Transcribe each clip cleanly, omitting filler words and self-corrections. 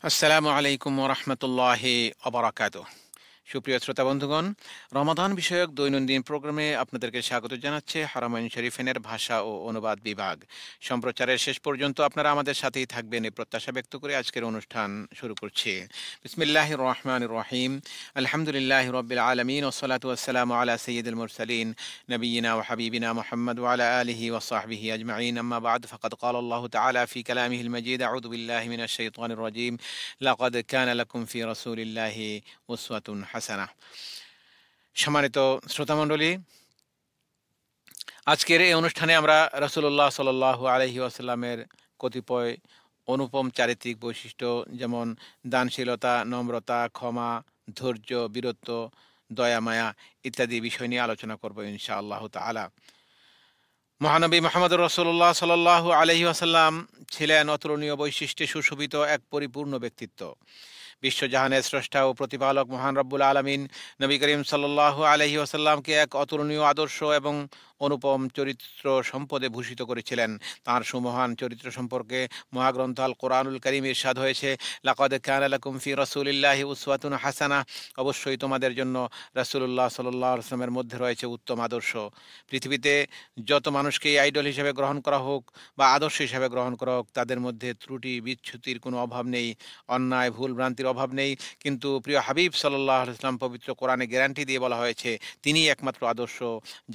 আসসালামু আলাইকুম ওরহমতুল্লাহি অবরাকাতুহ। সুপ্রিয় শ্রোতা বন্ধুগণ, রমাদান বিষয়ক দৈনন্দিন প্রোগ্রামে আপনাদেরকে স্বাগত জানাচ্ছে হারামাইন শরীফের ভাষা ও অনুবাদ বিভাগ। সম্প্রচারের শেষ পর্যন্ত আপনারা আমাদের সাথেই থাকবেন এই প্রত্যাশা ব্যক্ত করে আজকের অনুষ্ঠান শুরু করছি। বিসমিল্লাহির রহমানির রহিম। আলহামদুলিল্লাহি রাব্বিল আলামিন ওয়াসসালাতু ওয়াসসালামু আলা সাইয়্যিদিল মুরসালিন নবিয়িনা ওয়া হাবিবিনা মুহাম্মদ ওয়া আলা আলিহি ওয়া সাহবিহি আজমাইন। আম্মা বা'দ, ফাকাদ ক্বালা আল্লাহু তাআলা ফি কালামিহিল মাজিদ, আউযু বিল্লাহি মিনাশ শাইতানির রাজীম। লাকাদ কানা লাকুম ফি রাসূলিল্লাহি উসওয়াতুন হাসানাহ। সম্মানিত শ্রোতামণ্ডলী, আজকের এই অনুষ্ঠানে আমরা রাসূলুল্লাহ সাল্লাল্লাহু আলাইহি ওয়াসাল্লামের কতিপয় অনুপম চারিত্রিক বৈশিষ্ট্য, যেমন দানশীলতা, নম্রতা, ক্ষমা, ধৈর্য, বীরত্ব, দয়া মায়া ইত্যাদি বিষয় নিয়ে আলোচনা করব ইনশাআল্লাহ তাআলা। মহানবী মুহাম্মদুর রাসূলুল্লাহ সাল্লাল্লাহু আলাইহি ওয়াসাল্লাম ছিলেন অতুলনীয় বৈশিষ্ট্যে সুশোভিত এক পরিপূর্ণ ব্যক্তিত্ব। বিশ্বজাহানের স্রষ্টা ও প্রতিপালক মহান রব্বুল আলামিন নবী করিম সাল্লাল্লাহু আলাইহি ওয়াসাল্লামকে এক অতুলনীয় আদর্শ এবং অনুপম চরিত্র সম্পদে ভূষিত করেছিলেন। তাঁর সুমহান চরিত্র সম্পর্কে মহাগ্রন্থ আল কোরআনুল কারীমে ইরশাদ হয়েছে, লাকাদ কানা লাকুম ফি রাসূলিল্লাহি উসওয়াতুন হাসানাহ। অবশ্যই তোমাদের জন্য রাসূলুল্লাহ সাল্লাল্লাহু আলাইহি ওয়াসাল্লামের মধ্যে রয়েছে উত্তম আদর্শ। পৃথিবীতে যত মানুষকে আইডল হিসেবে গ্রহণ করা হোক বা আদর্শ হিসেবে গ্রহণ করা হোক, তাদের মধ্যে ত্রুটি বিচ্যুতির কোনো অভাব নেই, অন্যায় ভুল ভ্রান্তির অভাব নেই। কিন্তু প্রিয় হাবিব সাল্লাল্লাহু আলাইহি ওয়াসাল্লাম পবিত্র কোরআনে গ্যারান্টি দিয়ে বলা হয়েছে, তিনিই একমাত্র আদর্শ,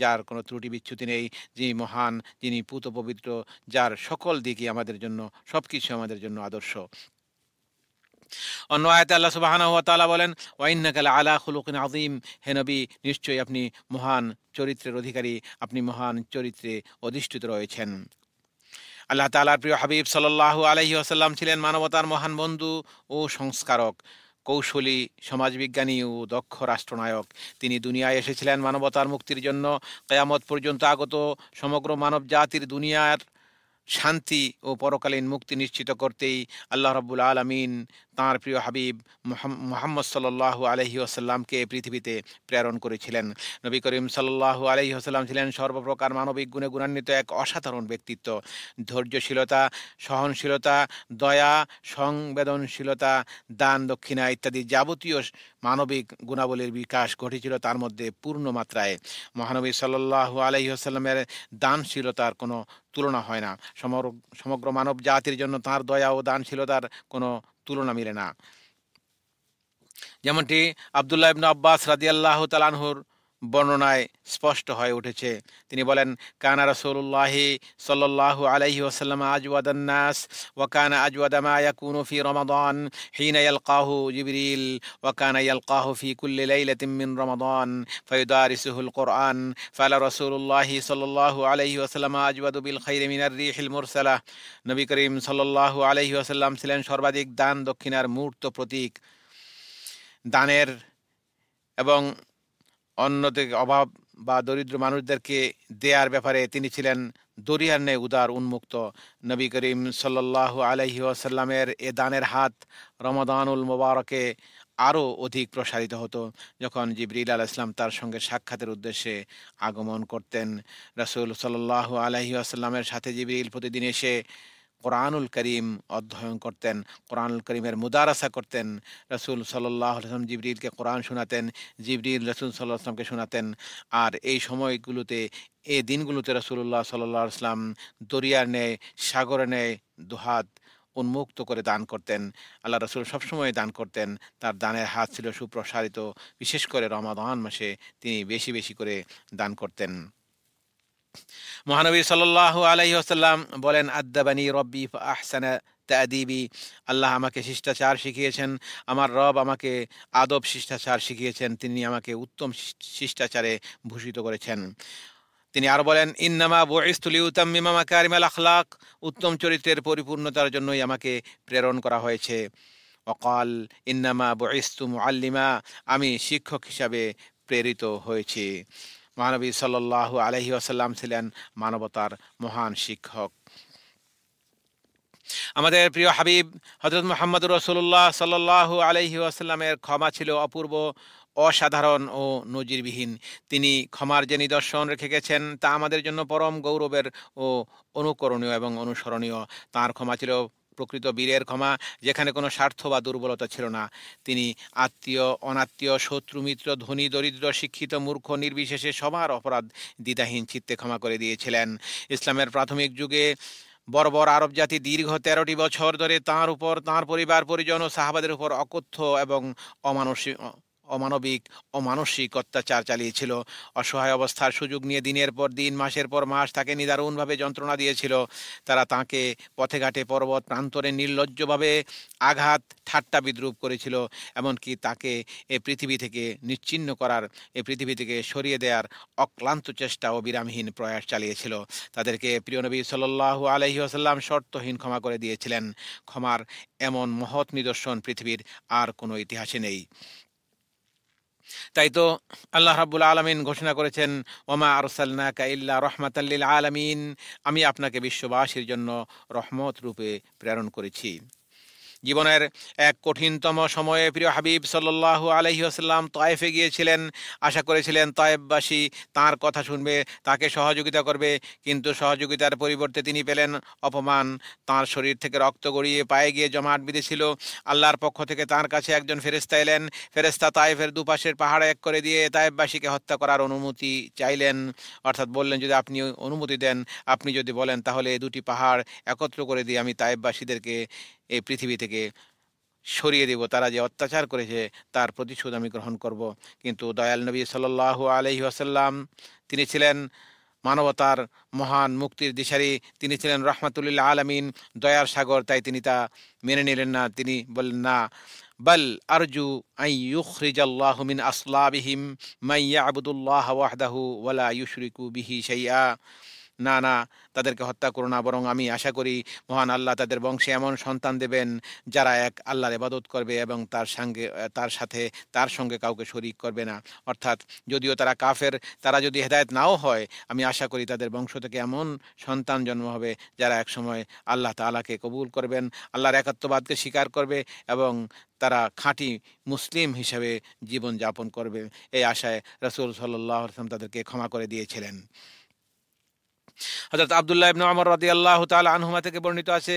যার কোনো ত্রুটি বিচ্যুতি নেই, যিনি মহান, যিনি পূত পবিত্র, যার সকল দিকই আমাদের জন্য, সবকিছু আমাদের জন্য আদর্শ। অন্য আয়াতে আল্লাহ সুবহানাহু ওয়া তাআলা বলেন, ওয়া ইন্নাকা লাআলা খুলুকিন আযীম। হে নবী, নিশ্চয়ই আপনি মহান চরিত্রের অধিকারী, আপনি মহান চরিত্রে অধিষ্ঠিত রয়েছেন। আল্লাহ তাআলার প্রিয় হাবিব সাল্লাল্লাহু আলাইহি ওয়াসাল্লাম ছিলেন মানবতার মহান বন্ধু ও সংস্কারক, কৌশলী, সমাজবিজ্ঞানী ও দক্ষ রাষ্ট্রনায়ক। তিনি দুনিয়ায় এসেছিলেন মানবতার মুক্তির জন্য। কিয়ামত পর্যন্ত আগত সমগ্র মানব জাতির দুনিয়ার শান্তি ও পরকালীন মুক্তি নিশ্চিত করতেই আল্লাহ রাব্বুল আলামিন তাঁর প্রিয় হাবিব মুহাম্মদ সাল্লাল্লাহু আলাইহি ওয়াসাল্লামকে পৃথিবীতে প্রেরণ করেছিলেন। নবী করিম সাল্লাল্লাহু আলাইহি ওয়াসাল্লাম ছিলেন সর্বপ্রকার মানবিক গুণে গুণান্বিত এক অসাধারণ ব্যক্তিত্ব। ধৈর্যশীলতা, সহনশীলতা, দয়া, সংবেদনশীলতা, দান দক্ষিণা ইত্যাদি যাবতীয় মানবিক গুণাবলীর বিকাশ ঘটেছিল তার মধ্যে পূর্ণ মাত্রায়। মহানবী সাল্লাল্লাহু আলাইহি ওয়াসাল্লামের দানশীলতার কোনো তুলনা হয় না। সমগ্র মানব জাতির জন্য তাঁর দয়া ও দানশীলতার কোনো তুলনা মিলে না। যেমনটি আব্দুল্লাহ ইবনে আব্বাস রাদিয়াল্লাহু তাআলা আনহুর বর্ণনায় স্পষ্ট হয়ে উঠেছে। তিনি বলেন, কানা রাসূলুল্লাহি সাল্লাল্লাহু আলাইহি ওয়াসাল্লাম আজওয়াদান নাস ওয়া কানা আজওয়াদা মা ইয়াকুনু ফি রমাদান হিনা ইয়ালকাহু জিবরিল ওয়া কানা ইয়ালকাহু ফি কুল্লি লাইলাতিন মিন রমাদান ফায়ুদারিসুহুল কুরআন ফালা রাসূলুল্লাহি সাল্লাল্লাহু আলাইহি ওয়াসাল্লাম আজওয়াদু বিল খাইরি মিনার রিহিল মুরসালাহ। নবী করিম সাল্লাল্লাহু আলাইহি ওয়াসাল্লাম ছিলেন সর্বাধিক দান দক্ষিণার মূর্ত প্রতীক। দানের এবং অন্যদের অভাব বা দরিদ্র মানুষদেরকে দেয়ার ব্যাপারে তিনি ছিলেন দরিয়ার ন্যায় উদার, উন্মুক্ত। নবী করিম সাল্লাল্লাহু আলাইহি ওয়াসাল্লামের এ দানের হাত রমাদানুল মুবারকে আরও অধিক প্রসারিত হতো যখন জিবরিল আলাইহিস সালাম তার সঙ্গে সাক্ষাতের উদ্দেশ্যে আগমন করতেন। রাসূল সাল্লাল্লাহু আলাইহি ওয়াসাল্লামের সাথে জিবরিল প্রতিদিন এসে কোরআনুল করিম অধ্যয়ন করতেন, কোরআনুল করিমের মুদারাসা করতেন। রাসূল সাল্লাল্লাহু আলাইহি ওয়াসাল্লাম জিবরিলকে কোরআন শোনাতেন, জিবরিল রাসূল সাল্লাল্লাহু আলাইহি ওয়াসাল্লামকে শোনাতেন। আর এই সময়গুলোতে, এই দিনগুলোতে রাসূলুল্লাহ সাল্লাল্লাহু আলাইহি ওয়াসাল্লাম দরিয়ার ন্যায়, সাগরের ন্যায় দুহাত উন্মুক্ত করে দান করতেন। আল্লাহ রাসূল সবসময় দান করতেন। তার দানের হাত ছিল সুপ্রসারিত। বিশেষ করে রমাদান মাসে তিনি বেশি বেশি করে দান করতেন। মহানবী সাল্লাল্লাহু আলাইহি ওয়াসাল্লাম বলেন, আদ্দাবানি রব্বি ফাআহসানা তা'দীবি। আল্লাহ আমাকে শিষ্টাচার শিখিয়েছেন, আমার রব আমাকে আদব শিষ্টাচার শিখিয়েছেন, তিনি আমাকে উত্তম শিষ্টাচারে ভূষিত করেছেন। তিনি আরো বলেন, ইন্নামা বুইসতু লিউতাম্মিমা মাকারিমাল আখলাক। উত্তম চরিত্রের পরিপূর্ণতার জন্যই আমাকে প্রেরণ করা হয়েছে। ওয়াকাল ইন্নামা বুইসতু মুআল্লিমা। আমি শিক্ষক হিসাবে প্রেরিত হয়েছি। মহানবী সাল্লাল্লাহু আলাইহি ওয়াসাল্লাম ছিলেন মানবতার মহান শিক্ষক। আমাদের প্রিয় হাবিব হযরত মুহাম্মদুর রাসূলুল্লাহ সাল্লাল্লাহু আলাইহি ওয়াসাল্লামের ক্ষমা ছিল অপূর্ব, অসাধারণ ও নজিরবিহীন। তিনি ক্ষমার যে নিদর্শন রেখে গেছেন তা আমাদের জন্য পরম গৌরবের ও অনুকরণীয় এবং অনুসরণীয়। তাঁর ক্ষমা ছিল প্রকৃত বীরের ক্ষমা, যেখানে কোনো স্বার্থ বা দুর্বলতা ছিল না। তিনি আত্মীয়, অনাত্মীয়, শত্রু, মিত্র, ধনী, দরিদ্র, শিক্ষিত, মূর্খ নির্বিশেষে সবার অপরাধ দ্বিধাহীন চিত্তে ক্ষমা করে দিয়েছিলেন। ইসলামের প্রাথমিক যুগে বর্বর আরব জাতি দীর্ঘ 13টি বছর ধরে তাঁর উপর, তাঁর পরিবার পরিজন ও সাহাবাদের উপর অকথ্য এবং অমানবিক ও মানসিক অত্যাচার চালিয়েছিল। অসহায় অবস্থার সুযোগ নিয়ে দিনের পর দিন, মাসের পর মাস তাকে নিদারুণভাবে যন্ত্রণা দিয়েছিল। তারা তাঁকে পথে ঘাটে, পর্বত প্রান্তরে নির্লজ্জভাবে আঘাত, ঠাট্টা, বিদ্রূপ করেছিল। এমনকি তাকে এ পৃথিবী থেকে নিশ্চিহ্ন করার, এ পৃথিবী থেকে সরিয়ে দেওয়ার অক্লান্ত চেষ্টা ও বিরামহীন প্রয়াস চালিয়েছিল। তাদেরকে প্রিয় নবী সাল্লাল্লাহু আলাইহি ওয়াসাল্লাম শর্তহীন ক্ষমা করে দিয়েছিলেন। ক্ষমার এমন মহৎ নিদর্শন পৃথিবীর আর কোনো ইতিহাসে নেই। তাই তো আল্লাহ রাব্বুল আলামিন ঘোষণা করেছেন, ওমা আরসালনাকা ইল্লা রাহমাতাল লিল আলামিন, আমি আপনাকে বিশ্ববাসীর জন্য রহমত রূপে প্রেরণ করেছি। জীবনের এক কঠিনতম সময়ে প্রিয় হাবিব সাল্লাল্লাহু আলাইহি ওয়াসাল্লাম তায়েফে গিয়েছিলেন। আশা করেছিলেন তায়েফবাসী তাঁর কথা শুনবে, তাকে সহযোগিতা করবে, কিন্তু সহযোগিতার পরিবর্তে তিনি পেলেন অপমান। তাঁর শরীর থেকে রক্ত গড়িয়ে পায়ে গিয়ে জমাট বিঁধেছিল। আল্লাহর পক্ষ থেকে তাঁর কাছে একজন ফেরেশতা এলেন। ফেরেশতা তায়েফের দুপাশের পাহাড় এক করে দিয়ে তায়েফবাসীকে হত্যা করার অনুমতি চাইলেন। অর্থাৎ বললেন, যদি আপনি অনুমতি দেন, আপনি যদি বলেন, তাহলে এই দুটি পাহাড় একত্র করে দিয়ে আমি তায়েফবাসীদেরকে এই পৃথিবী থেকে সরিয়ে দেব। তারা যে অত্যাচার করেছে তার প্রতিশোধ আমি গ্রহণ করব। কিন্তু দয়াল নবী সাল্লাল্লাহু আলাইহি ওয়াসাল্লাম, তিনি ছিলেন মানবতার মহান মুক্তির দিশারি, তিনি ছিলেন রাহমাতুল আলামিন, দয়ার সাগর। তাই তিনি তা মেনে নিলেন না। তিনি বললেন, না, বাল আরজু আন ইউখরিজাল্লাহু মিন আসলাবিহিম মান ইয়াবুদুল্লাহ ওয়াহদাহু ওয়ালা ইউশরিকু বিহি শাইআ। না, না, তাদেরকে হত্যা করো না, বরং আমি আশা করি মহান আল্লাহ তাদের বংশে এমন সন্তান দেবেন যারা এক আল্লাহর ইবাদত করবে এবং তার সঙ্গে কাউকে শরীক করবে না। অর্থাৎ যদিও তারা কাফের, তারা যদি হেদায়েত নাও হয়, আমি আশা করি তাদের বংশ থেকে এমন সন্তান জন্ম হবে যারা একসময় আল্লাহ তাআলাকে কবুল করবেন, আল্লাহর একাত্মবাদকে স্বীকার করবে এবং তারা খাঁটি মুসলিম হিসেবে জীবন যাপন করবে। এই আশায় রাসূল সাল্লাল্লাহু আলাইহি ওয়াসাল্লাম তাদেরকে ক্ষমা করে দিয়েছিলেন। হযরত আব্দুল্লাহ ইবনে ওমর রাদিয়াল্লাহু তাআলা আনহুমা থেকে বর্ণিত আছে,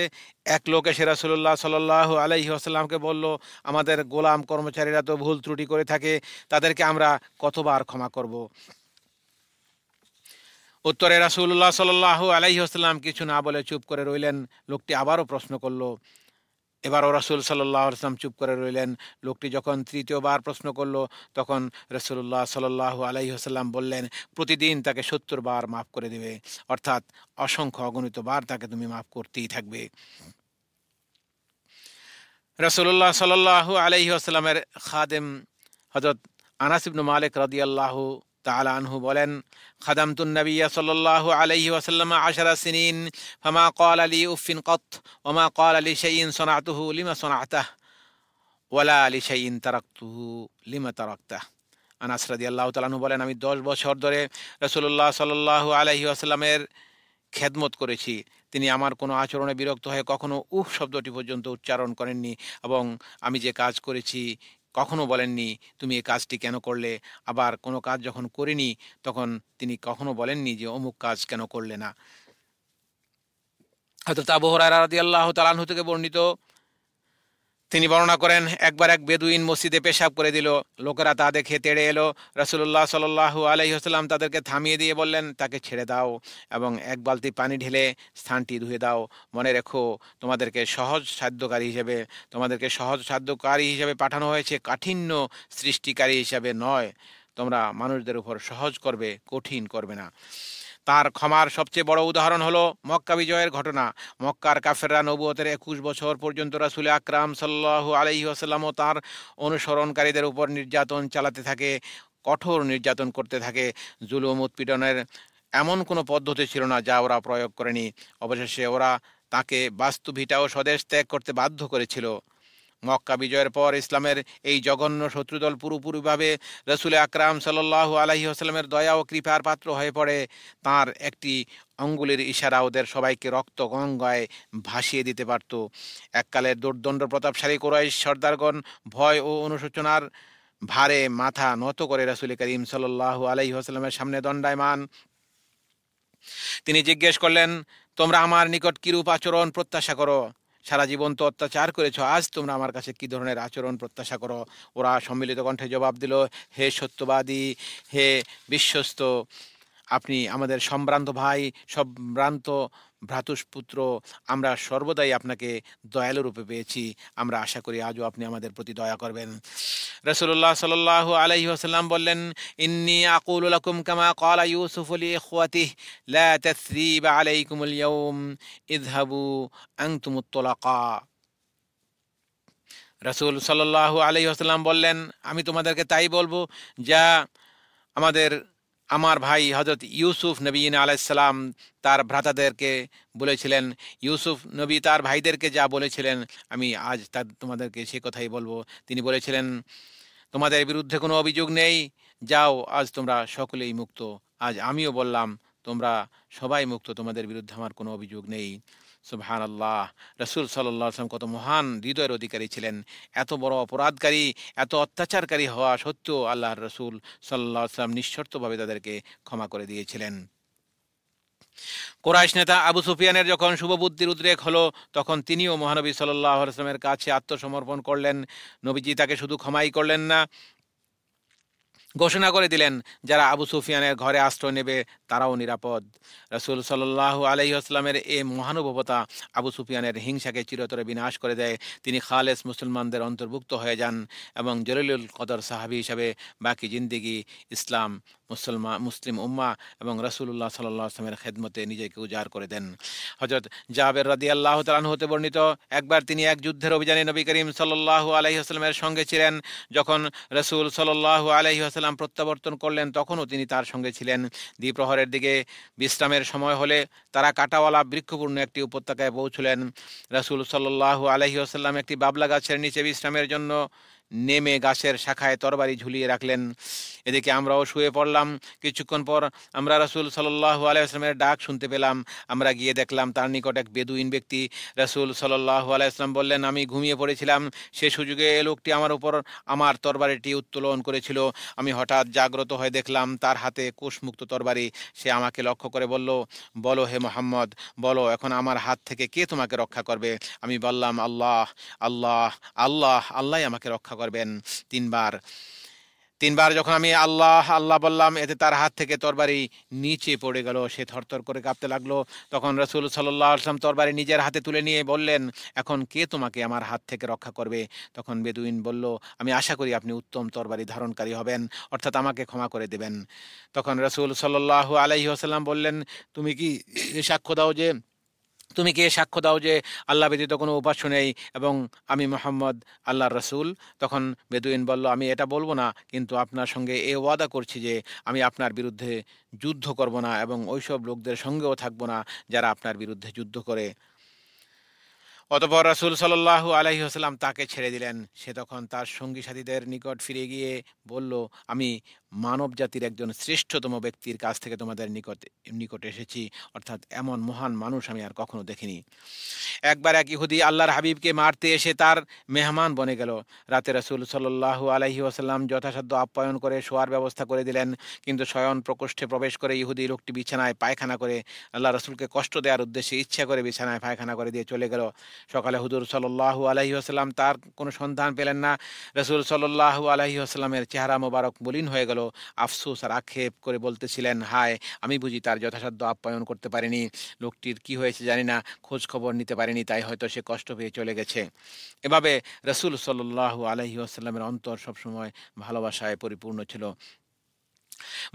এক লোক এসে রাসূলুল্লাহ সাল্লাল্লাহু আলাইহি ওয়াসাল্লামকে বলল, আমাদের গোলাম কর্মচারীরা তো ভুল ত্রুটি করে থাকে, তাদেরকে আমরা কতবার ক্ষমা করব? উত্তরে রাসূলুল্লাহ সাল্লাল্লাহু আলাইহি ওয়াসাল্লাম কিছু না বলে চুপ করে রইলেন। লোকটি আবারও প্রশ্ন করল। এবারও রাসূল সাল্লাল্লাহু আলাইহি ওয়াসাল্লাম চুপ করে রইলেন। লোকটি যখন তৃতীয়বার প্রশ্ন করল, তখন রাসূলুল্লাহ সাল্লাল্লাহু আলাইহি ওয়াসাল্লাম বললেন, প্রতিদিন তাকে ৭০ বার মাফ করে দেবে। অর্থাৎ অসংখ্য অগণিত বার তাকে তুমি মাফ করতেই থাকবে। রাসূলুল্লাহ সাল্লাল্লাহু আলাইহি ওয়াসাল্লামের খাদেম হযরত আনাস ইবনে মালিক রাদিয়াল্লাহু তাআলা আনহু বলেন, খাদামতুন নবিয়্য সাল্লাল্লাহু আলাইহি ওয়াসাল্লাম 10 সিনিন ফামা ক্বালা লি উফিন কত ওয়া মা ক্বালা লি শাইইন সানাতুহু লিমা সানাতাহু ওয়ালা লি শাইইন তারাকতুহু লিমা তারাকতাহু। আনাস রাদিয়াল্লাহু তাআলা আনহু বলেন, আমি 10 বছর ধরে রাসূলুল্লাহ সাল্লাল্লাহু আলাইহি ওয়াসাল্লামের খেদমত করেছি। তিনি আমার কোনো আচরণে বিরক্ত হয়ে কখনো উফ শব্দটি পর্যন্ত উচ্চারণ করেননি এবং আমি যে কাজ করেছি কখনো বলেননি তুমি এই কাজটি কেন করলে। আবার কোনো কাজ যখন করিনি তখন তিনি কখনো বলেননি যে অমুক কাজ কেন করলে না। হযরত আবু হুরায়রা রাদিয়াল্লাহু তাআলা আনহু থেকে বর্ণিত, তিনি বর্ণনা করেন, একবার এক বেদুইন মসজিদে পেশাব করে দিল। লোকেরা তা দেখে তেড়ে এলো। রাসূলুল্লাহ সাল্লাল্লাহু আলাইহি ওয়াসাল্লাম তাদেরকে থামিয়ে দিয়ে বললেন, তাকে ছেড়ে দাও এবং এক বালতি পানি ঢেলে স্থানটি ধুয়ে দাও। মনে রেখো, তোমাদেরকে সহজ সাধ্যকারী হিসেবে পাঠানো হয়েছে, কাঠিন্য সৃষ্টিকারী হিসেবে নয়। তোমরা মানুষদের উপর সহজ করবে, কঠিন করবে না। তার ক্ষমার সবচেয়ে বড় উদাহরণ হলো মক্কা বিজয়ের ঘটনা। মক্কার কাফেররা নবুয়তের 21 বছর পর্যন্ত রাসূল আকরাম সাল্লাল্লাহু আলাইহি ওয়াসাল্লাম ও তার অনুসরণকারীদের উপর নির্যাতন চালাতে থাকে, কঠোর নির্যাতন করতে থাকে। জুলুম উৎপীড়নের এমন কোনো পদ্ধতি ছিল না যা ওরা প্রয়োগ করেনি। অবশেষে ওরা তাকে বাস্তুভিটা ও স্বদেশ ত্যাগ করতে বাধ্য করেছিল। মক্কা বিজয়ের পর ইসলামের এই জঘন্য শত্রুদল পুরোপুরিভাবে রাসূল আকরাম সাল্লাল্লাহু আলাইহি ওয়াসাল্লামের দয়া ও কৃপার পাত্র হয়ে পড়ে। তার একটি আঙ্গুলের ইশারা ওদের সবাইকে রক্ত গঙ্গায় ভাসিয়ে দিতে পারত। এককালের দুর্দণ্ড প্রতাপশালী কুরাইশ সর্দারগণ ভয় ও অনুশোচনার ভারে মাথা নত করে রাসূল করিম সাল্লাল্লাহু আলাইহি ওয়াসাল্লামের সামনে দণ্ডায়মান। তিনি জিজ্ঞেস করলেন, তোমরা আমার নিকট কিরূপ আচরণ প্রত্যাশা করো? সারা জীবন তো অত্যাচার করেছো, আজ তোমরা আমার কাছে কি ধরনের আচরণ প্রত্যাশা করো? ওরা সম্মিলিত কণ্ঠে জবাব দিল, হে সত্যবাদী, হে বিশ্বস্ত, আপনি আমাদের সম্ভ্রান্ত ভাই, সম্ভ্রান্ত ভ্রাতুষ্পুত্র, আমরা সর্বদাই আপনাকে দয়ালু রূপে পেয়েছি। আমরা আশা করি আজও আপনি আমাদের প্রতি দয়া করবেন। রাসূলুল্লাহ সাল্লাল্লাহু আলাইহি ওয়াসাল্লাম বললেন, ইন্নী আকুলু লাকুম কামা ক্বালা ইউসুফু লিইখওয়াতিহি লা তাসরিবা আলাইকুমুল ইয়াওম ইযহাবু আনতুমুত তুলাকা। রাসূল সাল্লাল্লাহু আলাইহি ওয়াসাল্লাম বললেন, আমি তোমাদেরকে তাই বলবো যা আমাদের আমার ভাই হযরত ইউসুফ নবী আলাইহিস সালাম তার ভ্রাতাদেরকে বলেছিলেন। ইউসুফ নবী তার ভাইদেরকে যা বলেছিলেন, আমি আজ তোমাদেরকে সে কথাই বলবো। তিনি বলেছিলেন, তোমাদের বিরুদ্ধে কোনো অভিযোগ নেই, যাও, আজ তোমরা সকলেই মুক্ত। আজ আমিও বললাম, তোমরা সবাই মুক্ত, তোমাদের বিরুদ্ধে আমার কোনো অভিযোগ নেই। সুবহানাল্লাহ! রাসূল সাল্লাল্লাহু আলাইহি ওয়াসাল্লাম কত মহান হৃদয়ের অধিকারী ছিলেন। এত বড় অপরাধকারী, এত অত্যাচারকারী হওয়া সত্ত্বেও আল্লাহর রাসূল সাল্লাল্লাহু আলাইহি ওয়াসাল্লাম নিঃশর্তভাবে তাদেরকে ক্ষমা করে দিয়েছিলেন। কুরাইশ নেতা আবু সুফিয়ানের যখন শুভবুদ্ধির উদ্রেক হলো, তখন তিনিও মহানবী সাল্লাল্লাহু আলাইহি ওয়াসাল্লামের কাছে আত্মসমর্পণ করলেন। নবীজি তাকে শুধু ক্ষমাই করলেন না, ঘোষণা করে দিলেন, যারা আবু সুফিয়ানের ঘরে আশ্রয় নেবে তারাও নিরাপদ। রাসূল সাল্লাল্লাহু আলাইহি ওয়াসাল্লামের এই মহানুভবতা আবু সুফিয়ানের হিংসাকে চিরতরে বিনাশ করে দেয়। তিনি খালেস মুসলমানদের অন্তর্ভুক্ত হয়ে যান এবং জলিলুল কদর সাহাবী হিসাবে বাকি জিন্দেগি ইসলাম, মুসলিম উম্মাহ এবং রাসূলুল্লাহ সাল্লাল্লাহু আলাইহি ওয়াসাল্লামের খেদমতে নিজেকে উজাড় করে দেন। হযরত জাবের রাদিয়াল্লাহু তাআলা আনহু হতে বর্ণিত, একবার তিনি এক যুদ্ধের অভিযানে নবী করিম সাল্লাল্লাহু আলাইহি ওয়াসাল্লামের সঙ্গে ছিলেন। যখন রাসূল সাল্লাল্লাহু আলাইহি ওয়াসাল্লাম প্রত্যাবর্তন করলেন, তখনও তিনি তার সঙ্গে ছিলেন। দ্বিপ্রহরের দিকে বিশ্রামের সময় হলে তারা কাঁটাওয়ালা বৃক্ষপূর্ণ একটি উপত্যকায় পৌঁছলেন। রাসূল সাল্লাল্লাহু আলাইহি ওয়াসাল্লাম একটি বাবলা গাছের নিচে বিশ্রামের জন্য নেমে গাছের শাখায় তরবারি ঝুলিয়ে রাখলেন। এদিকে আমরাও শুয়ে পড়লাম। কিছুক্ষণ পর আমরা রাসূল সাল্লাল্লাহু আলাইহি ওয়াসাল্লামের ডাক শুনতে পেলাম। আমরা গিয়ে দেখলাম তার নিকট এক বেদুইন ব্যক্তি। রাসূল সাল্লাল্লাহু আলাইহি ওয়াসাল্লাম বললেন, আমি ঘুমিয়ে পড়েছিলাম, সে সুযোগে এ লোকটি আমার উপর আমার তরবারিটি উত্তোলন করেছিল। আমি হঠাৎ জাগ্রত হয়ে দেখলাম তার হাতে কোষমুক্ত তরবারি। সে আমাকে লক্ষ্য করে বলল, বলো হে মুহাম্মদ, বলো এখন আমার হাত থেকে কে তোমাকে রক্ষা করবে? আমি বললাম, আল্লাহ, আল্লাহ, আল্লাহ, আল্লাহই আমাকে রক্ষা করবেন। তিনবার যখন আমি আল্লাহ আল্লাহ বললাম, এতে তার হাত থেকে তরবারি নিচে পড়ে গেল। সে থরথর করে কাঁপতে লাগলো। তখন রাসূল সাল্লাল্লাহু আলাইহি ওয়াসাল্লাম তরবারি নিজের হাতে তুলে নিয়ে বললেন, এখন কে তোমাকে আমার হাত থেকে রক্ষা করবে? তখন বেদুইন বলল, আমি আশা করি আপনি উত্তম তরবারি ধারণকারী হবেন, অর্থাৎ আমাকে ক্ষমা করে দেবেন। তখন রাসূল সাল্লাল্লাহু আলাইহি ওয়াসাল্লাম বললেন, তুমি কি সাক্ষ্য দাও যে আল্লাহ ব্যতীত কোনো উপাস্য নেই এবং আমি মুহাম্মদ আল্লাহর রাসূল? তখন বেদুইন বলল, আমি এটা বলবো না, কিন্তু আপনার সঙ্গে এ ওয়াদা করছি যে আমি আপনার বিরুদ্ধে যুদ্ধ করব না এবং ওইসব লোকদের সঙ্গেও থাকব না যারা আপনার বিরুদ্ধে যুদ্ধ করে। অতঃপর রাসূল সাল্লাল্লাহু আলাইহি ওয়াসাল্লাম তাকে ছেড়ে দিলেন। সে তখন তার সঙ্গী সাথীদের নিকট ফিরে গিয়ে বলল, আমি মানব জাতির একজন শ্রেষ্ঠতম ব্যক্তির কাছ থেকে তোমাদের নিকটে এসেছি, অর্থাৎ এমন মহান মানুষ আমি আর কখনো দেখিনি। একবার এক ইহুদি আল্লাহর হাবিবকে মারতে এসে তার মেহমান বনে গেল। রাতে রাসূল সাল্লাল্লাহু আলাইহি ওয়াসাল্লাম যথাসাধ্য আপ্যায়ন করে শোয়ার ব্যবস্থা করে দিলেন, কিন্তু শয়ন প্রকোষ্ঠে প্রবেশ করে ইহুদি লোকটি বিছানায় পায়খানা করে আল্লাহ রাসূলকে কষ্ট দেওয়ার উদ্দেশ্যে ইচ্ছা করে বিছানায় পায়খানা করে দিয়ে চলে গেল। সকালে হুজুর সাল্লাল্লাহু আলাইহি ওয়াসাল্লাম তার কোনো সন্ধান পেলেন না। রাসূল সাল্লাল্লাহু আলাইহি ওয়াসাল্লামের চেহারা মোবারক মলিন হয়ে গেল। আফসোস আর আক্ষেপ করে বলতেছিলেন, হায়, আমি বুঝি তার যথাসাধ্য আপ্যায়ন করতে পারিনি। লোকটির কি হয়েছে জানি না, খোঁজ খবর নিতে পারিনি, তাই হয়তো সে কষ্ট পেয়ে চলে গেছে। এভাবে রাসূল সাল্লাল্লাহু আলাইহি ওয়াসাল্লামের অন্তর সবসময় ভালোবাসায় পরিপূর্ণ ছিল।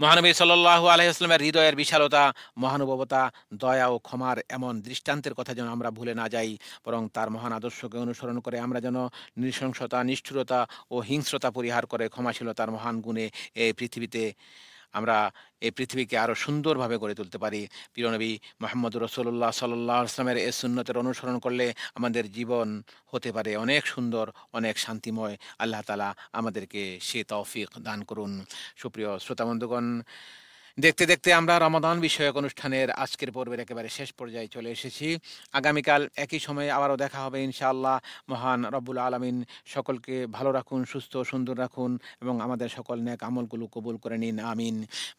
মহানবী সাল্লাল্লাহু আলাইহি ওয়াসাল্লামের হৃদয়ের বিশালতা, মহানুভবতা, দয়া ও ক্ষমার এমন দৃষ্টান্তের কথা যেন আমরা ভুলে না যাই, বরং তার মহান আদর্শকে অনুসরণ করে আমরা যেন নৃশংসতা, নিষ্ঠুরতা ও হিংস্রতা পরিহার করে ক্ষমাশীলতার মহান গুণে আমরা এই পৃথিবীকে আরও সুন্দরভাবে গড়ে তুলতে পারি। প্রিয়নবী মুহাম্মদুর রাসূলুল্লাহ সাল্লাল্লাহু আলাইহি ওয়াসাল্লামের এই সুন্নতের অনুসরণ করলে আমাদের জীবন হতে পারে অনেক সুন্দর, অনেক শান্তিময়। আল্লাহ তাআলা আমাদেরকে সে তৌফিক দান করুন। সুপ্রিয় শ্রোতাবন্ধুগণ, দেখতে দেখতে আমরা রমাদান বিষয়ক অনুষ্ঠানের আজকের পর্বের একেবারে শেষ পর্যায়ে চলে এসেছি। আগামীকাল একই সময়ে আবারও দেখা হবে ইনশাআল্লাহ। মহান রব্বুল আলামিন সকলকে ভালো রাখুন, সুস্থ সুন্দর রাখুন এবং আমাদের সকল নেক আমলগুলো কবুল করে নিন, আমিন।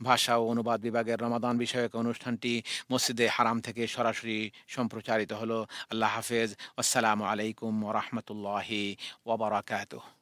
ভাষা ও অনুবাদ বিভাগের রমাদান বিষয়ক অনুষ্ঠানটি মসজিদে হারাম থেকে সরাসরি সম্প্রচারিত হলো। আল্লাহ হাফেজ। আসসালামু আলাইকুম ওয়া রাহমাতুল্লাহি ওয়া বারাকাতুহু।